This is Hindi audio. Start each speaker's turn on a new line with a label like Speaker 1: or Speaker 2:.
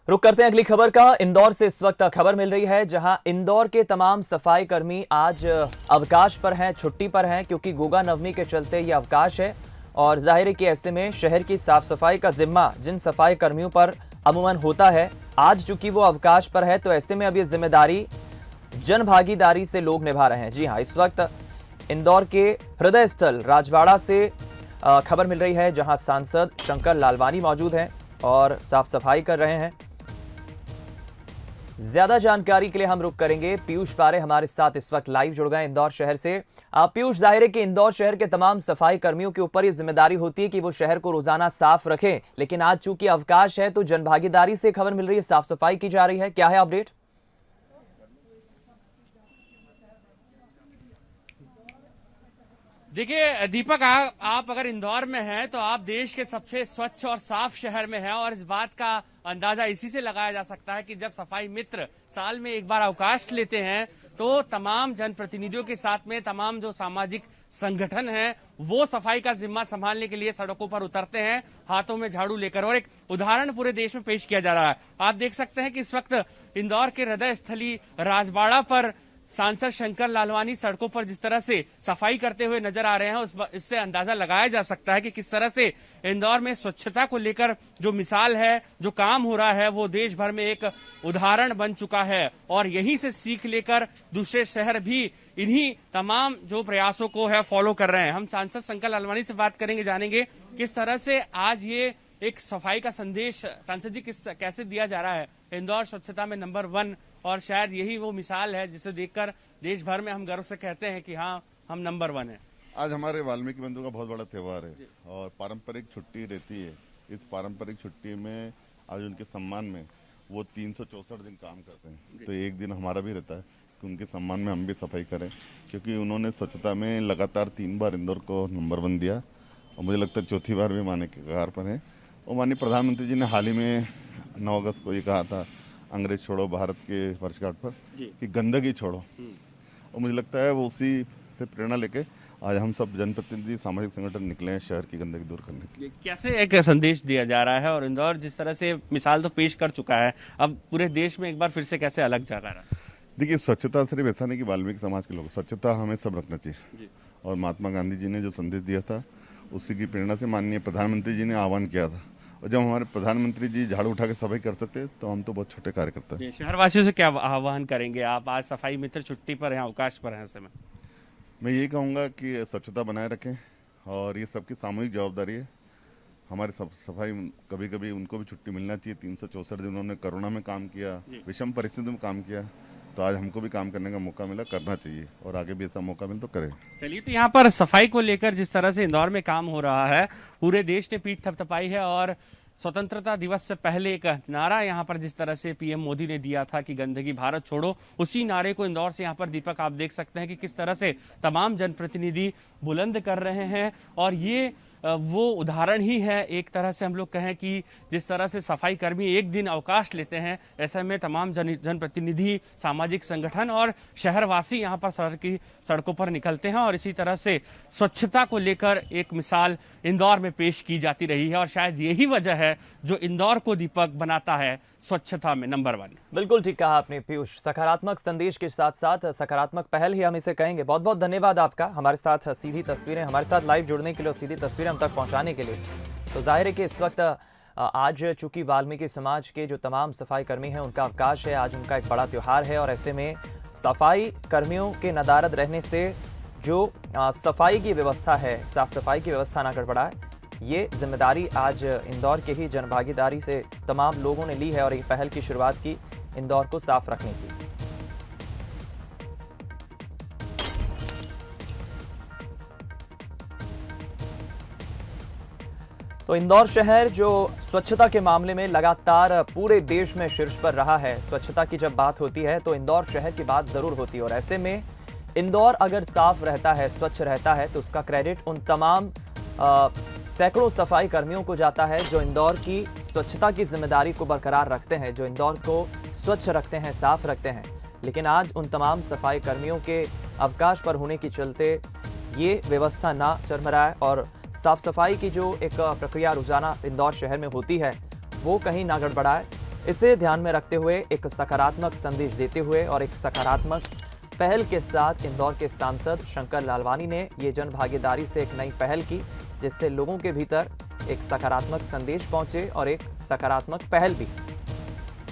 Speaker 1: रुक करते हैं अगली खबर का। इंदौर से इस वक्त खबर मिल रही है, जहां इंदौर के तमाम सफाई कर्मी आज अवकाश पर हैं, छुट्टी पर हैं, क्योंकि गोगा नवमी के चलते ये अवकाश है। और जाहिर है कि ऐसे में शहर की साफ सफाई का जिम्मा जिन सफाई कर्मियों पर अमूमन होता है, आज चूंकि वो अवकाश पर है तो ऐसे में अब ये जिम्मेदारी जन भागीदारी से लोग निभा रहे हैं। जी हाँ, इस वक्त इंदौर के हृदय स्थल राजवाड़ा से खबर मिल रही है, जहां सांसद शंकर लालवानी मौजूद हैं और साफ सफाई कर रहे हैं। ज्यादा जानकारी के लिए हम रुक करेंगे। पीयूष पारे हमारे साथ इस वक्त लाइव जुड़ गए इंदौर शहर से। पीयूष, जाहिर है कि इंदौर शहर के तमाम सफाई कर्मियों के ऊपर ये जिम्मेदारी होती है कि वो शहर को रोजाना साफ रखें, लेकिन आज चूंकि अवकाश है तो जनभागीदारी से खबर मिल रही है, साफ सफाई की जा रही है। क्या है अपडेट?
Speaker 2: देखिए दीपक, आप अगर इंदौर में हैं तो आप देश के सबसे स्वच्छ और साफ शहर में हैं, और इस बात का अंदाजा इसी से लगाया जा सकता है कि जब सफाई मित्र साल में एक बार अवकाश लेते हैं तो तमाम जनप्रतिनिधियों के साथ में तमाम जो सामाजिक संगठन हैं वो सफाई का जिम्मा संभालने के लिए सड़कों पर उतरते हैं, हाथों में झाड़ू लेकर। और एक उदाहरण पूरे देश में पेश किया जा रहा है। आप देख सकते हैं कि इस वक्त इंदौर के हृदय स्थली राजवाड़ा पर सांसद शंकर लालवानी सड़कों पर जिस तरह से सफाई करते हुए नजर आ रहे हैं, इससे अंदाजा लगाया जा सकता है कि किस तरह से इंदौर में स्वच्छता को लेकर जो मिसाल है, जो काम हो रहा है, वो देश भर में एक उदाहरण बन चुका है। और यहीं से सीख लेकर दूसरे शहर भी इन्हीं तमाम जो प्रयासों को है फॉलो कर रहे हैं। हम सांसद शंकर लालवानी से बात करेंगे, जानेंगे किस तरह से आज ये एक सफाई का संदेश सांसद जी कैसे दिया जा रहा है। इंदौर स्वच्छता में नंबर 1, और शायद यही वो मिसाल है जिसे देखकर देश भर में हम गर्व से कहते हैं कि हाँ, हम नंबर 1 हैं।
Speaker 3: आज हमारे वाल्मीकि बंधु का बहुत बड़ा त्योहार है और पारंपरिक छुट्टी रहती है। इस पारंपरिक छुट्टी में आज उनके सम्मान में वो 364 दिन काम करते हैं, तो एक दिन हमारा भी रहता है कि उनके सम्मान में हम भी सफाई करें, क्योंकि उन्होंने स्वच्छता में लगातार 3 बार इंदौर को नंबर 1 दिया और मुझे लगता है चौथी बार भी माने के कगार पर है। और माननीय प्रधानमंत्री जी ने हाल ही में 9 अगस्त को ये कहा था, अंग्रेज छोड़ो भारत के वर्षगांठ पर, कि गंदगी छोड़ो। और मुझे लगता है वो उसी से प्रेरणा लेके आज हम सब जनप्रतिनिधि, सामाजिक संगठन निकले हैं शहर की गंदगी दूर करने के लिए।
Speaker 2: कैसे एक संदेश दिया जा रहा है, और इंदौर जिस तरह से मिसाल तो पेश कर चुका है, अब पूरे देश में एक बार फिर से कैसे अलग जगह रहा है?
Speaker 3: देखिए, स्वच्छता सिर्फ ऐसा नहीं कि वाल्मीकि समाज के लोग, स्वच्छता हमें सब रखना चाहिए। और महात्मा गांधी जी ने जो संदेश दिया था उसी की प्रेरणा से माननीय प्रधानमंत्री जी ने आह्वान किया था। और जब हमारे प्रधानमंत्री जी झाड़ू उठा के सफाई कर सकते तो हम तो बहुत छोटे कार्यकर्ता हैं।
Speaker 2: शहरवासियों से क्या आह्वान करेंगे आप? आज सफाई मित्र छुट्टी पर हैं, अवकाश पर हैं ऐसे में।
Speaker 3: मैं यही कहूँगा कि स्वच्छता बनाए रखें, और ये सबकी सामूहिक जवाबदारी है। हमारे सफाई, कभी कभी उनको भी छुट्टी मिलना चाहिए। 364 दिन उन्होंने कोरोना में काम किया, विषम परिस्थितियों में काम किया, तो आज हमको भी काम करने का मौका मिला, करना चाहिए, और आगे भी ऐसा मौका मिले तो करें।
Speaker 2: चलिए, तो यहाँ पर सफाई को लेकर जिस तरह से इंदौर में काम हो रहा है, पूरे देश ने पीठ थपथपाई है। और स्वतंत्रता दिवस से पहले एक नारा यहाँ पर जिस तरह से पीएम मोदी ने दिया था कि गंदगी भारत छोड़ो, उसी नारे को इंदौर से यहाँ पर दीपक आप देख सकते हैं कि किस तरह से तमाम जनप्रतिनिधि बुलंद कर रहे हैं। और ये वो उदाहरण ही है, एक तरह से हम लोग कहें कि जिस तरह से सफाई कर्मी एक दिन अवकाश लेते हैं, ऐसे में तमाम जनप्रतिनिधि, सामाजिक संगठन और शहरवासी यहाँ पर सड़कों पर निकलते हैं, और इसी तरह से स्वच्छता को लेकर एक मिसाल इंदौर में पेश की जाती रही है। और शायद यही वजह है जो इंदौर को दीपक बनाता है स्वच्छता में नंबर 1।
Speaker 1: बिल्कुल ठीक कहा आपने पीयूष। सकारात्मक संदेश के साथ साथ सकारात्मक पहल ही हम इसे कहेंगे। बहुत बहुत धन्यवाद आपका, हमारे साथ सीधी तस्वीरें, हमारे साथ लाइव जुड़ने के लिए और सीधी तस्वीरें हम तक पहुंचाने के लिए। तो जाहिर है कि इस वक्त आज चूंकि वाल्मीकि समाज के जो तमाम सफाई कर्मी हैं उनका अवकाश है, आज उनका एक बड़ा त्योहार है, और ऐसे में सफाई कर्मियों के नदारद रहने से जो सफाई की व्यवस्था है, साफ सफाई की व्यवस्था ना गड़बड़ाए, ये जिम्मेदारी आज इंदौर के ही जनभागीदारी से तमाम लोगों ने ली है और एक पहल की शुरुआत की इंदौर को साफ रखने की। तो इंदौर शहर जो स्वच्छता के मामले में लगातार पूरे देश में शीर्ष पर रहा है। स्वच्छता की जब बात होती है तो इंदौर शहर की बात जरूर होती है, और ऐसे में इंदौर अगर साफ रहता है, स्वच्छ रहता है, तो उसका क्रेडिट उन तमाम सैकड़ों सफाई कर्मियों को जाता है जो इंदौर की स्वच्छता की जिम्मेदारी को बरकरार रखते हैं, जो इंदौर को स्वच्छ रखते हैं, साफ रखते हैं। लेकिन आज उन तमाम सफाई कर्मियों के अवकाश पर होने के चलते ये व्यवस्था ना चरमराए और साफ सफाई की जो एक प्रक्रिया रोजाना इंदौर शहर में होती है वो कहीं ना गड़बड़ाए। इसे ध्यान में रखते हुए एक सकारात्मक संदेश देते हुए और एक सकारात्मक पहल के साथ इंदौर के सांसद शंकर लालवानी ने ये जन भागीदारी से एक नई पहल की, जिससे लोगों के भीतर एक सकारात्मक संदेश पहुंचे और एक सकारात्मक पहल भी